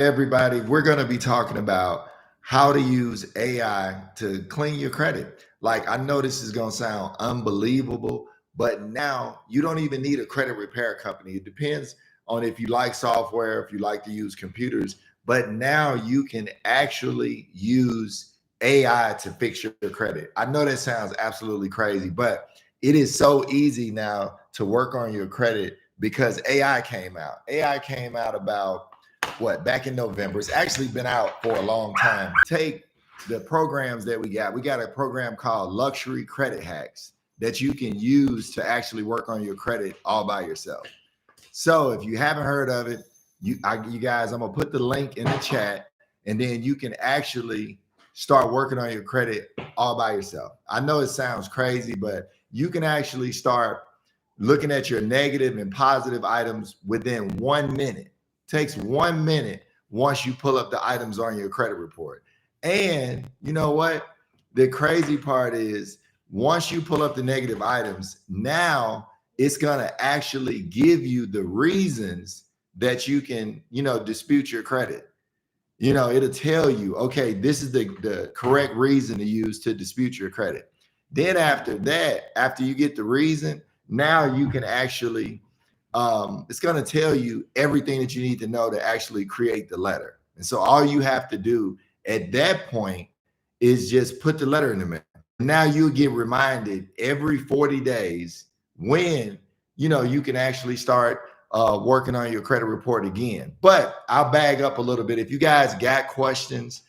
everybody. We're going to be talking about how to use AI to clean your credit. Like, I know this is going to sound unbelievable, but now you don't even need a credit repair company. It depends on if you like software, if you like to use computers, but now you can actually use AI to fix your credit. I know that sounds absolutely crazy, but it is so easy now to work on your credit because AI came out. AI came out about what, back in November. It's actually been out for a long time. Take the programs that we got a program called Luxury Credit Hacks that you can use to actually work on your credit all by yourself. So if you haven't heard of it, you guys, I'm gonna put the link in the chat, and then you can actually start working on your credit all by yourself. I know it sounds crazy, but you can actually start looking at your negative and positive items within 1 minute. Takes 1 minute once you pull up the items on your credit report. And you know what? The crazy part is once you pull up the negative items, now it's going to actually give you the reasons that you can, dispute your credit. It'll tell you, okay, this is the correct reason to use to dispute your credit. Then after that, after you get the reason, now you can actually, it's going to tell you everything that you need to know to actually create the letter. And so all you have to do at that point is just put the letter in the mail. Now you'll get reminded every 40 days when, you can actually start working on your credit report again. But I'll bag up a little bit. If you guys got questions,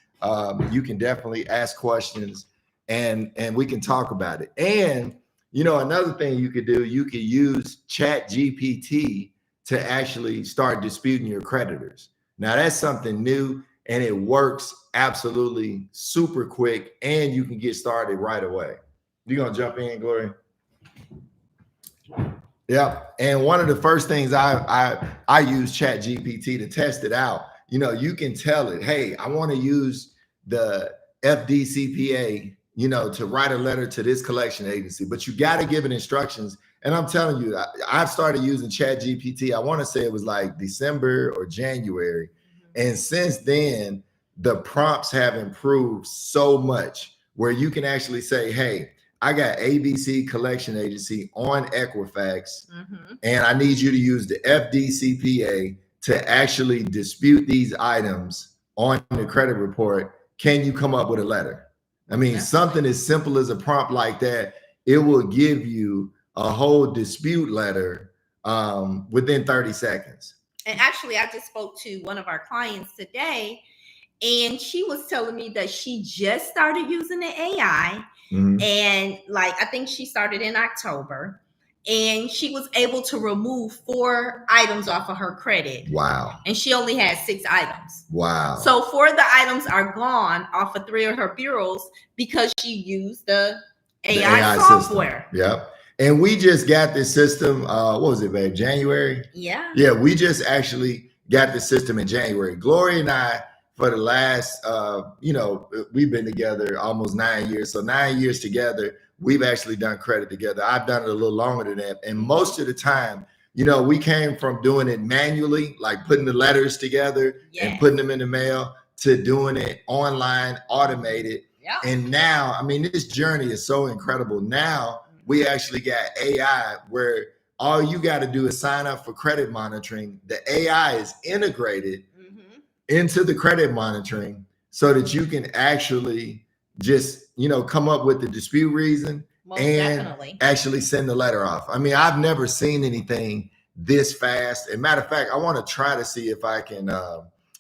you can definitely ask questions and we can talk about it. And another thing you could do, you could use Chat GPT to actually start disputing your creditors. Now that's something new and it works absolutely super quick and you can get started right away. You gonna jump in, Gloria? Yeah. And one of the first things I use Chat GPT to test it out. You can tell it, hey, I want to use the FDCPA, to write a letter to this collection agency, but you got to give it instructions. And I'm telling you, I've started using Chat GPT. I want to say it was like December or January. And since then, the prompts have improved so much where you can actually say, hey, I got ABC collection agency on Equifax, and I need you to use the FDCPA to actually dispute these items on the credit report. Can you come up with a letter? I mean, something as simple as a prompt like that, it will give you a whole dispute letter within 30 seconds. And actually, I just spoke to one of our clients today, and she was telling me that she just started using the AI. And I think she started in October, and she was able to remove 4 items off of her credit. Wow. And she only had 6 items. Wow. So 4 of the items are gone off of 3 of her bureaus because she used the AI software. System. Yep. And we just got this system, what was it, babe? January? Yeah. Yeah, we just actually got the system in January. Gloria and I, for the last, we've been together almost 9 years. So 9 years together, we've actually done credit together. I've done it a little longer than that. And most of the time, we came from doing it manually, like putting the letters together and putting them in the mail, to doing it online, automated. Yeah. And now, I mean, this journey is so incredible. Now we actually got AI where all you got to do is sign up for credit monitoring. The AI is integrated into the credit monitoring so that you can actually just, come up with the dispute reason actually send the letter off. I mean, I've never seen anything this fast. And matter of fact, I want to try to see if I can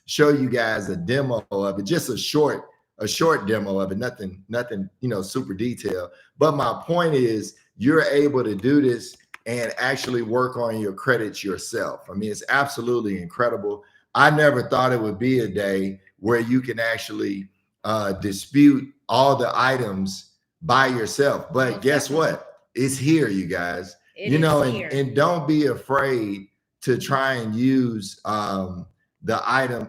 show you guys a demo of it, just a short demo of it, nothing, super detailed. But my point is you're able to do this and actually work on your credits yourself. I mean, it's absolutely incredible. I never thought it would be a day where you can actually dispute all the items by yourself. But guess what? It's here, you guys. And don't be afraid to try and use the item,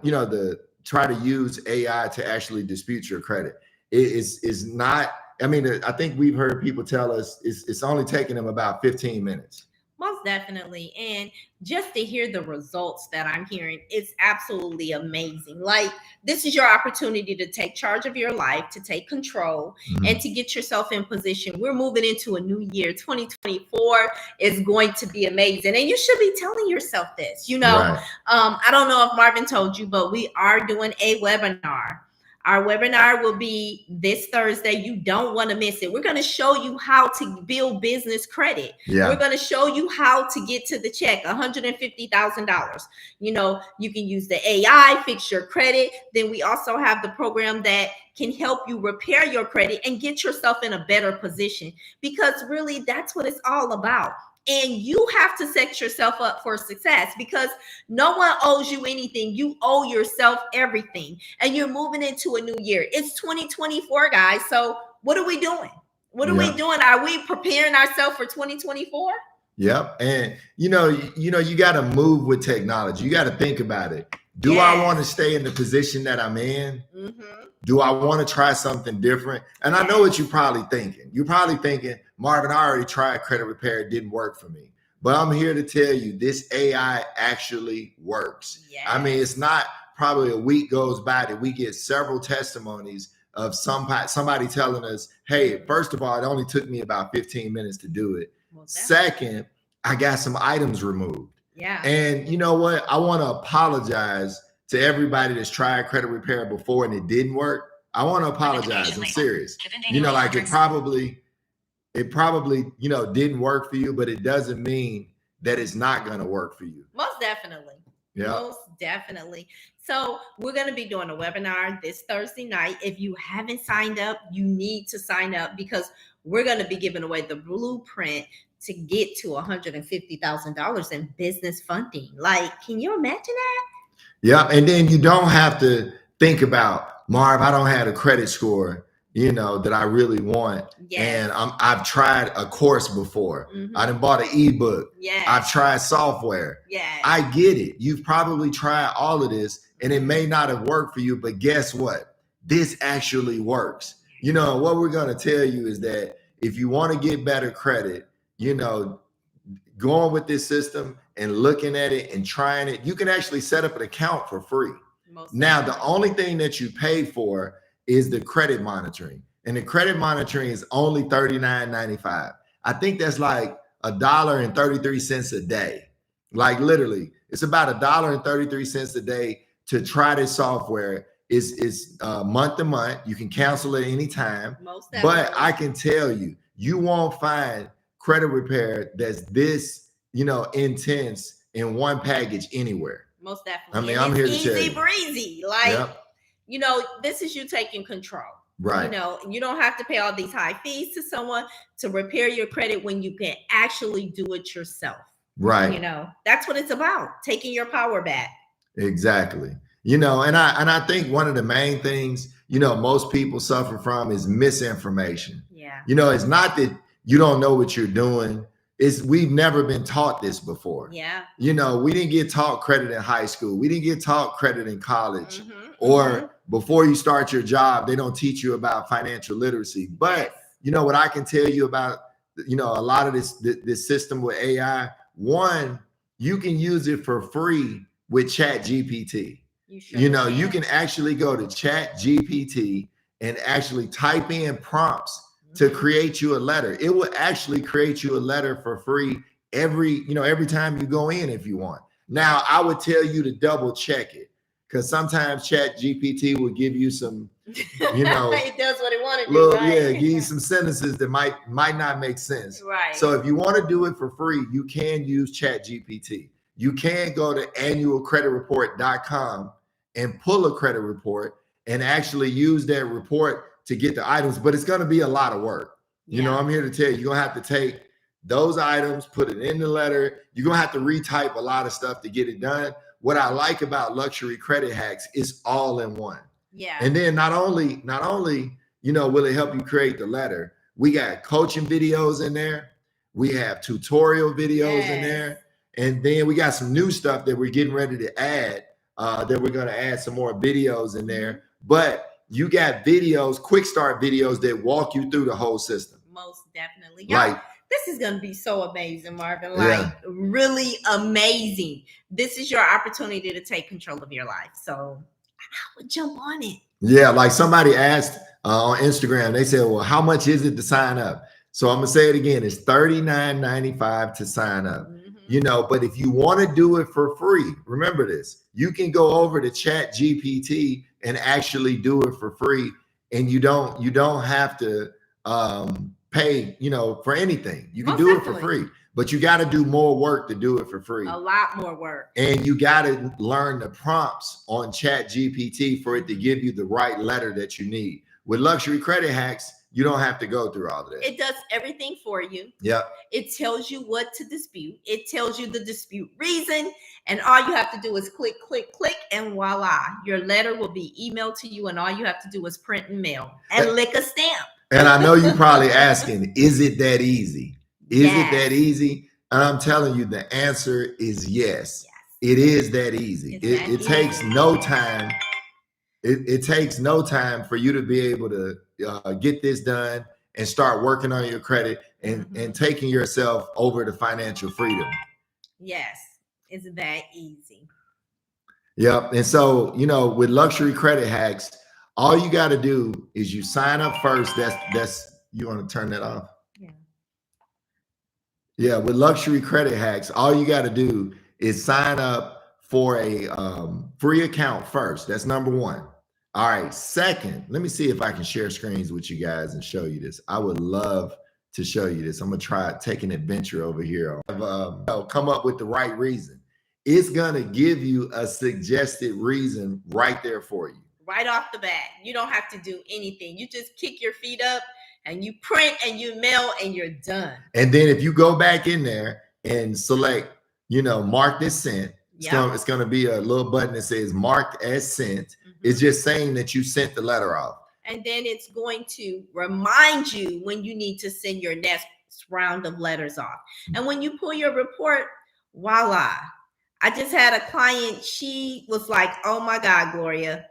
try to use AI to actually dispute your credit. It is not, I mean, I think we've heard people tell us it's only taking them about 15 minutes. Most definitely. And just to hear the results that I'm hearing, it's absolutely amazing. Like, this is your opportunity to take charge of your life, to take control, and to get yourself in position. We're moving into a new year. 2024 is going to be amazing. And you should be telling yourself this. Right. I don't know if Marvin told you, but we are doing a webinar. Our webinar will be this Thursday. You don't want to miss it. We're going to show you how to build business credit. Yeah. We're going to show you how to get to the check, $150,000. You can use the AI, fix your credit. Then we also have the program that can help you repair your credit and get yourself in a better position, because really that's what it's all about. And you have to set yourself up for success, because no one owes you anything. You owe yourself everything. And you're moving into a new year. It's 2024, guys. So what are we doing? What are we doing? Are we preparing ourselves for 2024? Yep. And you got to move with technology. You got to think about it. Do I want to stay in the position that I'm in? Do I want to try something different? And I know what you're probably thinking. You're probably thinking, Marvin, I already tried credit repair. It didn't work for me. But I'm here to tell you, this AI actually works. Yes. I mean, it's not probably a week goes by that we get several testimonies of somebody telling us, hey, first of all, it only took me about 15 minutes to do it. Second, I got some items removed. Yeah. And you know what? I want to apologize to everybody that's tried credit repair before and it didn't work. I want to apologize. I'm serious. Like it probably, didn't work for you, but it doesn't mean that it's not going to work for you. Most definitely. Yeah. Most definitely. So we're going to be doing a webinar this Thursday night. If you haven't signed up, you need to sign up, because we're going to be giving away the blueprint to get to $150,000 in business funding. Like, can you imagine that? Yeah. And then you don't have to think about, Marv, I don't have a credit score, that I really want. Yes. And I've tried a course before. I done bought an ebook. Yes. I've tried software. Yes. I get it. You've probably tried all of this and it may not have worked for you, but guess what? This actually works. What we're going to tell you is that if you want to get better credit, going with this system and looking at it and trying it, you can actually set up an account for free. Now, the only thing that you pay for is the credit monitoring. And the credit monitoring is only $39.95. I think that's like $1.33 a day. Like literally, it's about $1.33 a day to try this software. It's month to month. You can cancel it anytime. But I can tell you, you won't find credit repair that's this, intense in one package anywhere. Most definitely. I mean, I'm here to tell you. Easy breezy. Like, this is you taking control. Right. You don't have to pay all these high fees to someone to repair your credit when you can actually do it yourself. Right. That's what it's about. Taking your power back. Exactly. And I think one of the main things, most people suffer from is misinformation. Yeah. It's not that you don't know what you're doing. We've never been taught this before. Yeah. We didn't get taught credit in high school. We didn't get taught credit in college. Or before you start your job, they don't teach you about financial literacy. But what I can tell you about, a lot of this system with AI, one, you can use it for free with ChatGPT. You can actually go to ChatGPT and actually type in prompts to create you a letter. It will actually create you a letter for free every time you go in if you want. Now, I would tell you to double check it, because sometimes ChatGPT will give you some, it does what it wanted to do, right? Yeah, give you some sentences that might not make sense. Right. So if you want to do it for free, you can use ChatGPT. You can go to annualcreditreport.com and pull a credit report and actually use that report to get the items, but it's going to be a lot of work. I'm here to tell you, you're going to have to take those items, put it in the letter. You're going to have to retype a lot of stuff to get it done. What I like about Luxury Credit Hacks is all in one. Yeah. And then not only, will it help you create the letter, we got coaching videos in there. We have tutorial videos in there. And then we got some new stuff that we're getting ready to add, that we're going to add some more videos in there. But you got videos, quick start videos that walk you through the whole system. Most definitely. Like This is going to be so amazing, Marvin. Like, really amazing. This is your opportunity to take control of your life. So I would jump on it. Yeah, like somebody asked on Instagram, they said, well, how much is it to sign up? So I'm going to say it again. It's $39.95 to sign up. You know, but if you want to do it for free, remember this, you can go over to ChatGPT and actually do it for free. And you don't have to pay, you know, for anything. You can do it for free, but you got to do more work to do it for free. A lot more work. And you got to learn the prompts on ChatGPT for it to give you the right letter that you need. With Luxury Credit Hacks, you don't have to go through all of that. It does everything for you. Yep. It tells you what to dispute. It tells you the dispute reason. And all you have to do is click, click, click, and voila. Your letter will be emailed to you, and all you have to do is print and mail and lick a stamp. And I know you're probably asking, is it that easy? Is it that easy? And I'm telling you, the answer is yes. It is that easy. It takes no time. It takes no time for you to be able to get this done and start working on your credit and taking yourself over to financial freedom. Yes, it's that easy. Yep. And so, you know, with Luxury Credit Hacks, all you got to do is you sign up first. That's you want to turn that off? Yeah. With Luxury Credit Hacks, all you got to do is sign up for a free account first. That's number one. All right. Second, let me see if I can share screens with you guys and show you this. I would love to show you this. I'm going to try take an adventure over here. I've come up with the right reason. It's going to give you a suggested reason right there for you. Right off the bat. You don't have to do anything. You just kick your feet up and you print and you mail and you're done. And then if you go back in there and select, you know, mark this sent, it's going to be a little button that says marked as sent. It's just saying that you sent the letter off. And then it's going to remind you when you need to send your next round of letters off. And when you pull your report, voila. I just had a client, she was like, oh my God, Gloria.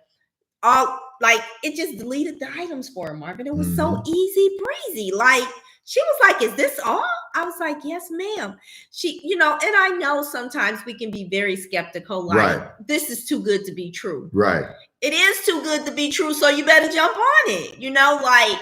It just deleted the items for her, Marvin. It was so easy breezy. Like, she was like, is this all? I was like, yes, ma'am. She, you know, and I know sometimes we can be very skeptical. Like, this is too good to be true. Right. It is too good to be true. So you better jump on it. You know, like,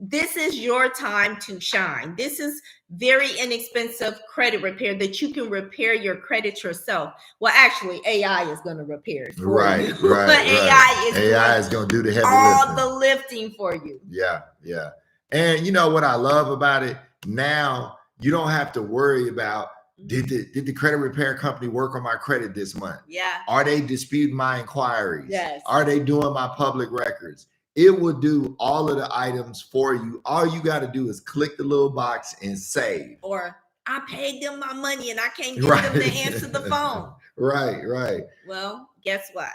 this is your time to shine. This is very inexpensive credit repair that you can repair your credit yourself. Well, actually, AI is going to repair it for you. Right. But AI is going to do the heavy all the lifting for you. Yeah. And you know what I love about it? Now you don't have to worry about did the credit repair company work on my credit this month? Yeah. Are they disputing my inquiries? Yes. Are they doing my public records? It will do all of the items for you. All you got to do is click the little box and save. Or I paid them my money and I can't get them to answer the phone. Right. Well, guess what?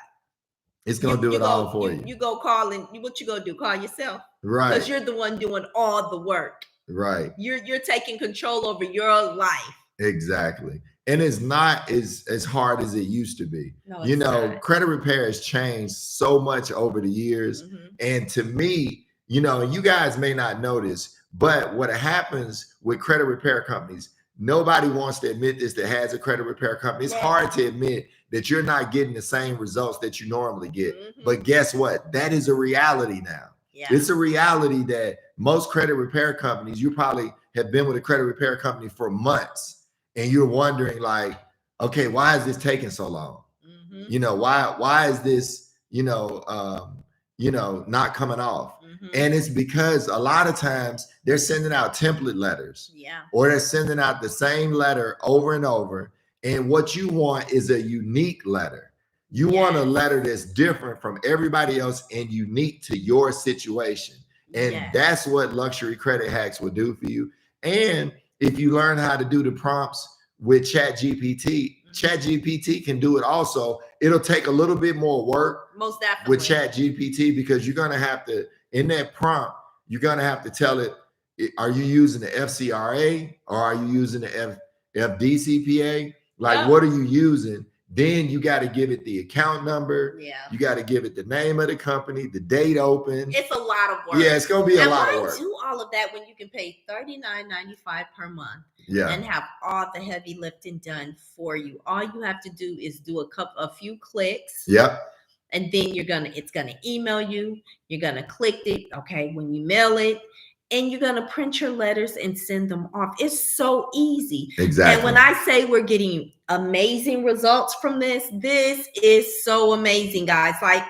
It's going to do it all for you. You go call and what you going to do? Call yourself. Right. Because you're the one doing all the work. Right. You're taking control over your life. Exactly. And it's not as hard as it used to be. No, you know, credit repair has changed so much over the years. And to me, you know, you guys may not notice, but what happens with credit repair companies, nobody wants to admit this that has a credit repair company. It's hard to admit that you're not getting the same results that you normally get. But guess what? That is a reality now. Yeah. It's a reality that most credit repair companies, you probably have been with a credit repair company for months. And you're wondering, like, okay, why is this taking so long? You know, why is this, not coming off? And it's because a lot of times they're sending out template letters, or they're sending out the same letter over and over. And what you want is a unique letter. You want a letter that's different from everybody else and unique to your situation. And that's what Luxury Credit Hacks will do for you. And if you learn how to do the prompts with ChatGPT, ChatGPT can do it also. It'll take a little bit more work most definitely with ChatGPT because you're going to have to, in that prompt, you're going to have to tell it, are you using the FCRA or are you using the FDCPA? Like, what are you using? Then you got to give it the account number. Yeah. You got to give it the name of the company, the date open. It's a lot of work. Yeah, it's gonna be a lot of why work. do all of that when you can pay $39.95 per month? Yeah. And have all the heavy lifting done for you. All you have to do is do a few clicks. Yep. And then it's gonna email you. You're gonna click it. Okay, when you mail it, and you're gonna print your letters and send them off. It's so easy. Exactly. And when I say we're getting amazing results from this is so amazing, guys. Like,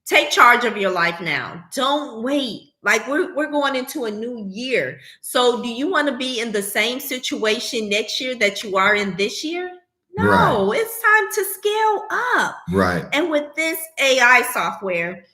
take charge of your life now. Don't wait. Like, we're going into a new year. So do you want to be in the same situation next year that you are in this year? No, right. It's time to scale up. Right. And with this AI software,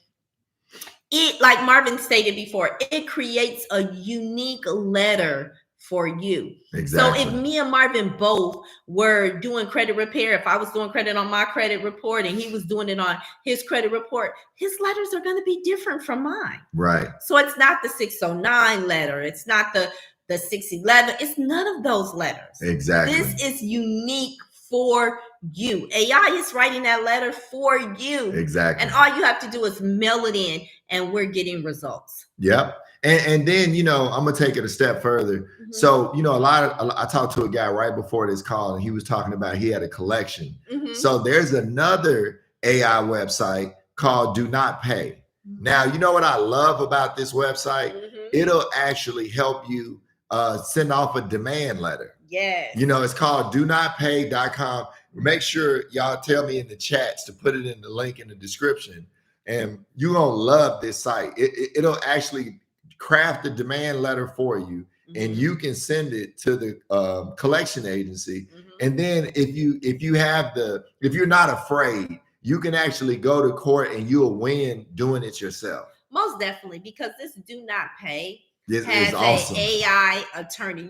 it, like Marvin stated before, it creates a unique letter for you. Exactly. So if me and Marvin both were doing credit repair, if I was doing credit on my credit report and he was doing it on his credit report, his letters are going to be different from mine. Right. So it's not the 609 letter. It's not the 611. It's none of those letters. Exactly. This is unique for you. AI is writing that letter for you. Exactly. And all you have to do is mail it in and we're getting results. Yep. And then, I'm going to take it a step further. Mm-hmm. So, I talked to a guy right before this call and he was talking about he had a collection. Mm-hmm. So there's another AI website called Do Not Pay. Mm-hmm. Now, you know what I love about this website? Mm-hmm. It'll actually help you send off a demand letter. Yes. It's called donotpay.com. Make sure y'all tell me in the chats to put it in the link in the description. And you're going to love this site. It'll actually craft a demand letter for you, mm-hmm. and you can send it to the collection agency. Mm-hmm. And then if you're not afraid, you can actually go to court and you'll win doing it yourself. Most definitely, because this Do Not Pay this has is awesome. An AI attorney.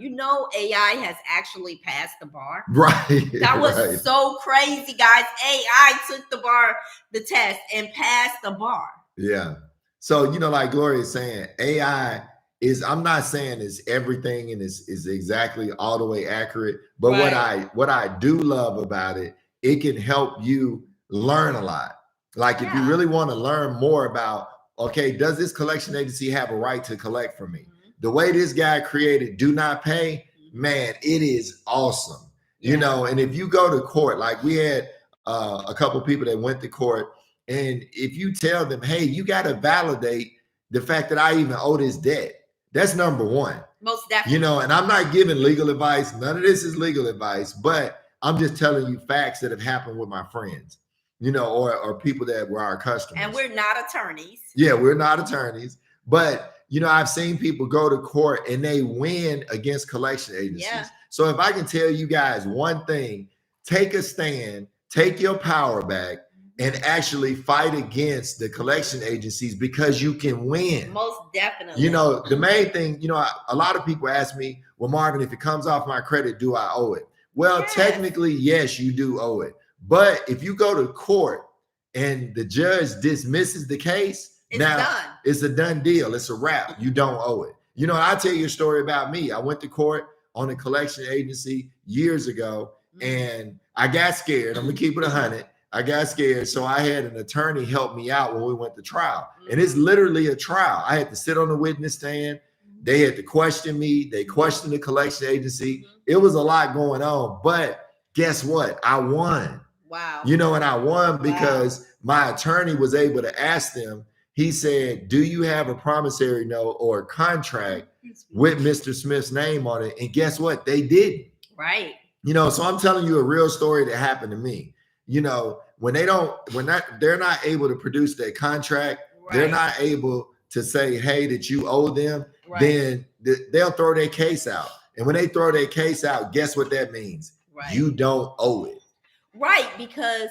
AI has actually passed the bar. Right. That was so crazy, guys. AI took the test and passed the bar. Yeah. So, like Gloria is saying, AI is, I'm not saying it's everything and is exactly all the way accurate, but right. what I do love about it, it can help you learn a lot. Like if you really want to learn more about, okay, does this collection agency have a right to collect from me? Mm-hmm. The way this guy created Do Not Pay, man, it is awesome. Yeah. And if you go to court, like we had a couple of people that went to court, and if you tell them, hey, you got to validate the fact that I even owe this debt, that's number one. Most definitely. And I'm not giving legal advice. None of this is legal advice, but I'm just telling you facts that have happened with my friends, or people that were our customers. And we're not attorneys. Yeah, we're not attorneys. But, I've seen people go to court and they win against collection agencies. Yeah. So if I can tell you guys one thing, take a stand, take your power back, and actually fight against the collection agencies because you can win. Most definitely. The main thing, a lot of people ask me, well, Marvin, if it comes off my credit, do I owe it? Well, technically, yes, you do owe it. But if you go to court and the judge dismisses the case, it's a done deal. It's a wrap. You don't owe it. I'll tell you a story about me. I went to court on a collection agency years ago, and I got scared. I'm going to keep it 100. I got scared. So I had an attorney help me out when we went to trial. And it's literally a trial. I had to sit on the witness stand. They had to question me. They questioned the collection agency. It was a lot going on. But guess what? I won. Wow. And I won because my attorney was able to ask them. He said, do you have a promissory note or a contract with Mr. Smith's name on it? And guess what? They didn't. Right. So I'm telling you a real story that happened to me. When they're not able to produce that contract, they're not able to say, hey, that you owe them, then they'll throw their case out. And when they throw their case out, guess what that means? You don't owe it. Right, because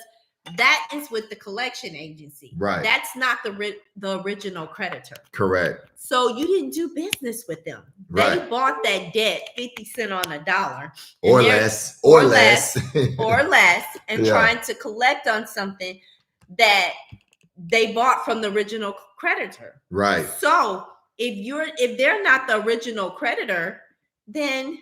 that is with the collection agency. Right. That's not the original creditor. Correct. So you didn't do business with them. Right. They bought that debt 50 cents on a dollar. Or less. Or less. And trying to collect on something that they bought from the original creditor. Right. So if they're not the original creditor, then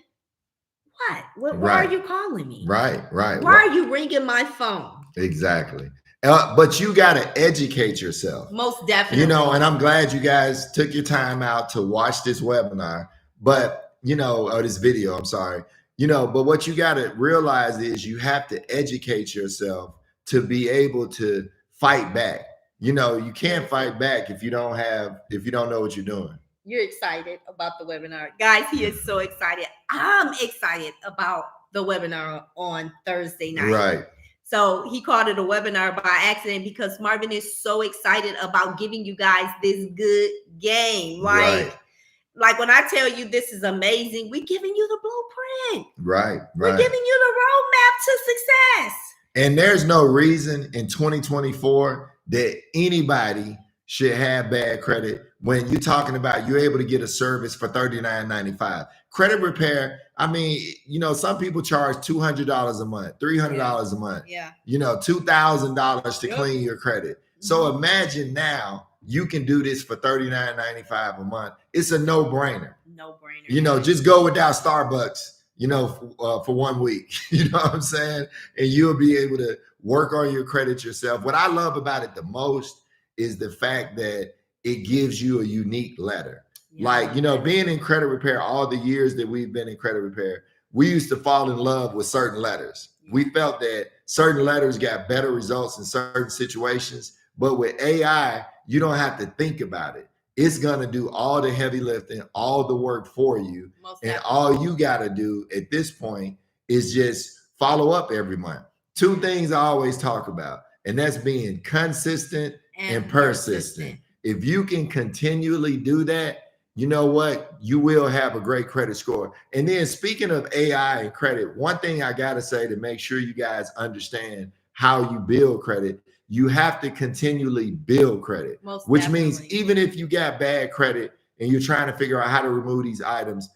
What? Why Right. are you calling me? Right. Why are you ringing my phone? Exactly. But you got to educate yourself. Most definitely. You know, and I'm glad you guys took your time out to watch this webinar, but, you know, or this video, I'm sorry. You know, but what you got to realize is you have to educate yourself to be able to fight back. You know, you can't fight back if you don't know what you're doing. You're excited about the webinar. Guys, he is so excited. I'm excited about the webinar on Thursday night. Right. So he called it a webinar by accident because Marvin is so excited about giving you guys this good game. Like when I tell you this is amazing, we're giving you the blueprint. Right. We're giving you the roadmap to success. And there's no reason in 2024 that anybody should have bad credit when you're talking about you're able to get a service for $39.95. Credit repair, I mean, you know, some people charge $200 a month, $300 a month, you know, $2,000 to clean your credit. So imagine now you can do this for $39.95 a month. It's a no-brainer. No-brainer. You know, just go without Starbucks, you know, for 1 week. You know what I'm saying? And you'll be able to work on your credit yourself. What I love about it the most is the fact that it gives you a unique letter. Like, you know, being in credit repair, all the years that we've been in credit repair, we used to fall in love with certain letters. We felt that certain letters got better results in certain situations. But with AI, you don't have to think about it. It's going to do all the heavy lifting, all the work for you. And all you got to do at this point is just follow up every month. Two things I always talk about, and that's being consistent and persistent. If you can continually do that, you know what? You will have a great credit score. And then speaking of AI and credit, one thing I got to say to make sure you guys understand how you build credit, you have to continually build credit, which means even if you got bad credit and you're trying to figure out how to remove these items,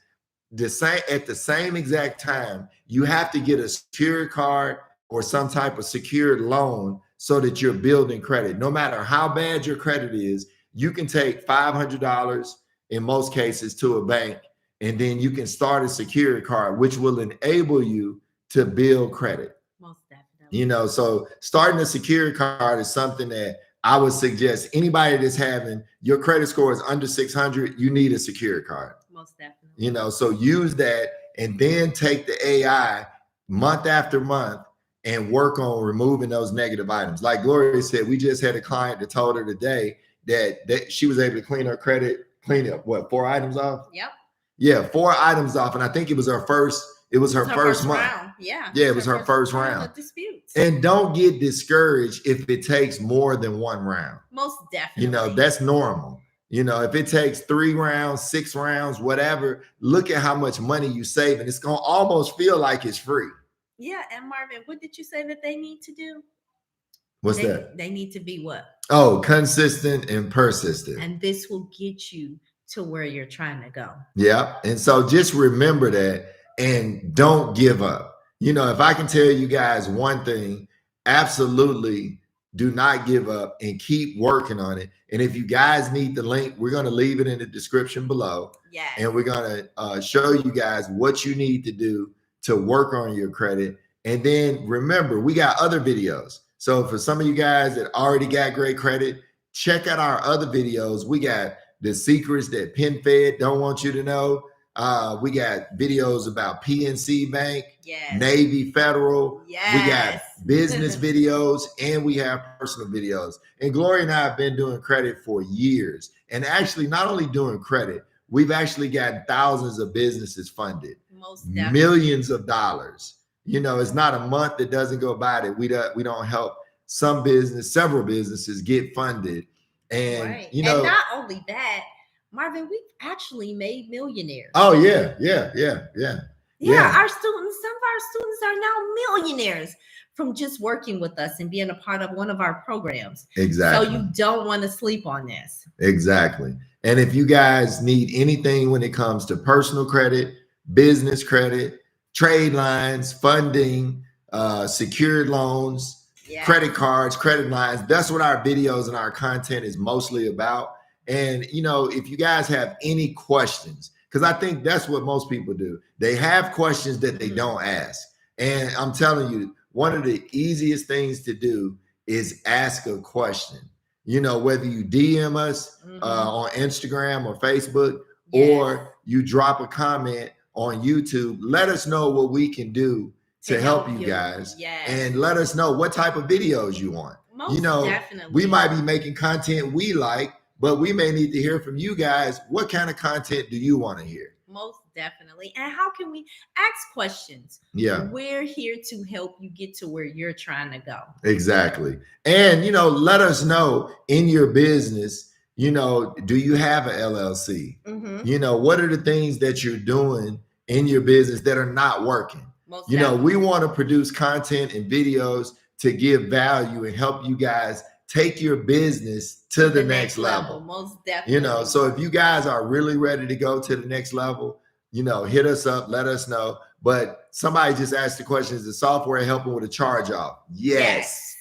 at the same exact time, you have to get a secured card or some type of secured loan so that you're building credit. No matter how bad your credit is, you can take $500 in most cases to a bank, and then you can start a secured card, which will enable you to build credit. Most definitely. You know, so starting a secured card is something that I would suggest anybody that's having your credit score is under 600, you need a secured card. Most definitely. You know, so use that and then take the AI month after month and work on removing those negative items. Like Gloria said, we just had a client that told her today that she was able to clean her credit, clean up 4 items off? Yep. Yeah, 4 items off. And I think it was her first first month. Round. Yeah. Yeah, it was her first round. Disputes. And don't get discouraged if it takes more than 1 round. Most definitely. You know, that's normal. You know, if it takes 3 rounds, 6 rounds, whatever, look at how much money you save, and it's going to almost feel like it's free. Yeah. And Marvin, what did you say that they need to do? What's that? They need to be what? Oh, consistent and persistent. And this will get you to where you're trying to go. Yeah. And so just remember that and don't give up. You know, if I can tell you guys one thing, absolutely do not give up and keep working on it. And if you guys need the link, we're going to leave it in the description below. Yeah. And we're going to show you guys what you need to do to work on your credit. And then remember, we got other videos. So for some of you guys that already got great credit, check out our other videos. We got the secrets that PenFed don't want you to know. We got videos about PNC Bank, yes. Navy Federal. Yes. We got business videos, and we have personal videos. And Gloria and I have been doing credit for years. And actually, not only doing credit, we've actually gotten thousands of businesses funded, millions of dollars. You know, it's not a month that doesn't go by that we don't help several businesses get funded. And, right. You know, and not only that, Marvin, we've actually made millionaires. Oh, yeah. Our students, some of our students are now millionaires from just working with us and being a part of one of our programs. Exactly. So you don't want to sleep on this. Exactly. And if you guys need anything when it comes to personal credit, business credit, trade lines, funding, secured loans, credit cards, credit lines, that's what our videos and our content is mostly about. And, you know, if you guys have any questions, Because I think that's what most people do. They have questions that they don't ask. And I'm telling you, one of the easiest things to do is ask a question. You know, whether you DM us on Instagram or Facebook, or you drop a comment on YouTube, let us know what we can do to help you guys. And let us know what type of videos you want. Most definitely. We might be making content we like, but we may need to hear from you guys. What kind of content do you want to hear? Most definitely. And how can we ask questions? Yeah. We're here to help you get to where you're trying to go. Exactly. And, let us know in your business, do you have an LLC? What are the things that you're doing in your business that are not working? Most we want to produce content and videos to give value and help you guys take your business to the next level. Most definitely. So if you guys are really ready to go to the next level, hit us up, let us know. But somebody just asked the question, is the software helping with a charge off? Yes.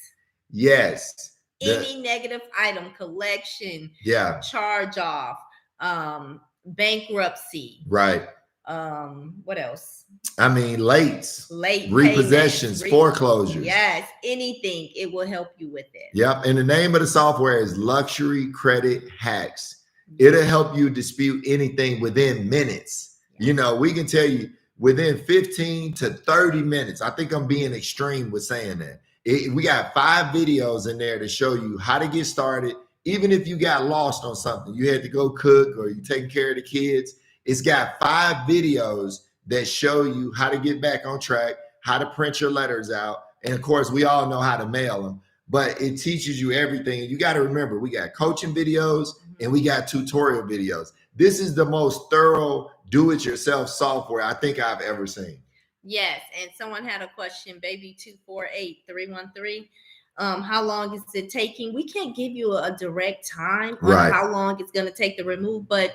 Any negative item, collection, charge off, bankruptcy. Right. What else? I mean, late repossessions, payments, foreclosures. Yes, anything. It will help you with it. Yep. And the name of the software is Luxury Credit Hacks. It'll help you dispute anything within minutes. We can tell you within 15 to 30 minutes. I think I'm being extreme with saying that. We got 5 videos in there to show you how to get started. Even if you got lost on something, you had to go cook or you taking care of the kids. It's got 5 videos that show you how to get back on track, how to print your letters out. And of course, we all know how to mail them, but it teaches you everything. And you got to remember, we got coaching videos and we got tutorial videos. This is the most thorough do-it-yourself software I think I've ever seen. Yes. And someone had a question, baby 248-313. How long is it taking? We can't give you a direct time on how long it's going to take to remove, but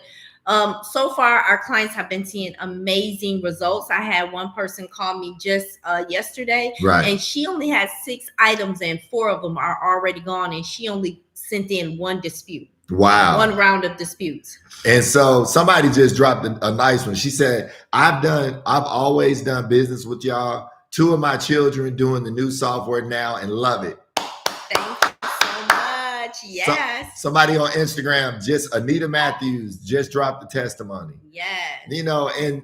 so far our clients have been seeing amazing results. I had one person call me just yesterday, and she only has 6 items and 4 of them are already gone, and she only sent in 1 dispute. Wow. 1 round of disputes. And so somebody just dropped a nice one. She said, I've always done business with y'all. 2 of my children doing the new software now and love it. Thank you so much. Yes. Somebody on Instagram, just Anita Matthews, just dropped the testimony. Yes. And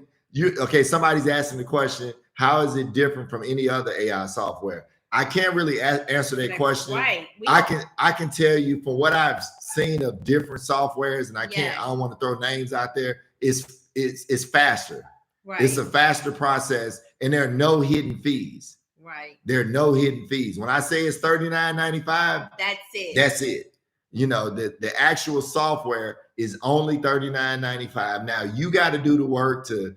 somebody's asking the question, how is it different from any other AI software? I can't really answer that question. Right. I can tell you from what I've seen of different softwares, and I don't want to throw names out there. It's faster. Right. It's a faster process, and there are no hidden fees. Right. There are no hidden fees. When I say it's $39.95, that's it. That's it. The actual software is only $39.95. Now you got to do the work to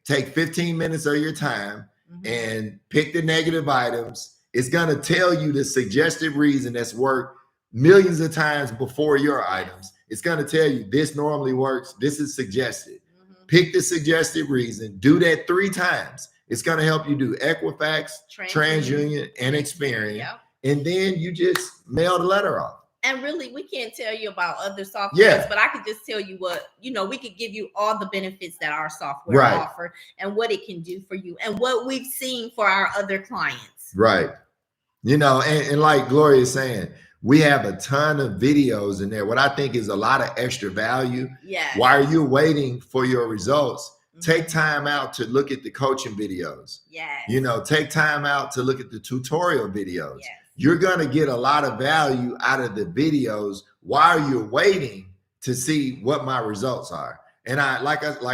take 15 minutes of your time and pick the negative items. It's going to tell you the suggested reason that's worked millions of times before your items. It's going to tell you this normally works. This is suggested. Pick the suggested reason. Do that 3 times. It's going to help you do Equifax, TransUnion, and Experian. Yep. And then you just mail the letter off. And really, we can't tell you about other softwares, but I could just tell you what, we could give you all the benefits that our software offer and what it can do for you and what we've seen for our other clients. Right. And like Gloria is saying, we have a ton of videos in there. What I think is a lot of extra value. Yeah. While you're waiting for your results, take time out to look at the coaching videos. Yeah. Take time out to look at the tutorial videos. Yes. You're going to get a lot of value out of the videos while you're waiting to see what my results are. And I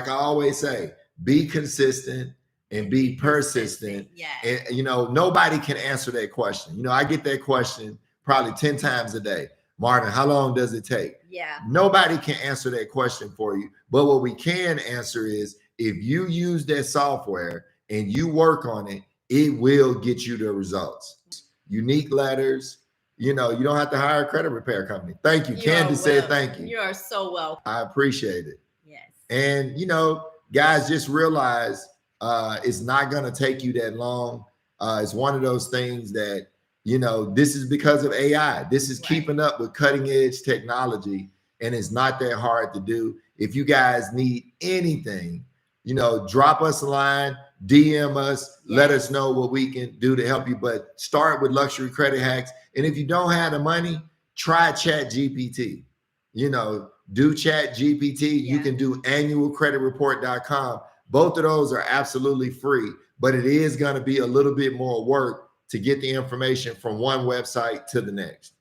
always say, be consistent and be persistent. Yeah. And nobody can answer that question. I get that question probably 10 times a day. Martin, how long does it take? Yeah. Nobody can answer that question for you. But what we can answer is if you use that software and you work on it, it will get you the results. Unique letters. You don't have to hire a credit repair company. Thank you. Candace said thank you. You are so welcome. I appreciate it. Yes. And, guys, just realize it's not going to take you that long. It's one of those things that, this is because of AI. This is keeping up with cutting edge technology. and it's not that hard to do. If you guys need anything, drop us a line, DM us, let us know what we can do to help you. But start with Luxury Credit Hacks. And if you don't have the money, try Chat GPT. Do Chat GPT. You can do annualcreditreport.com. Both of those are absolutely free, but it is going to be a little bit more work to get the information from one website to the next.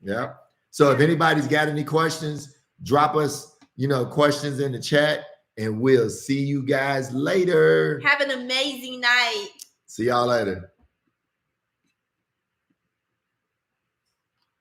Yeah. So if anybody's got any questions, drop us, questions in the chat, and we'll see you guys later. Have an amazing night. See y'all later.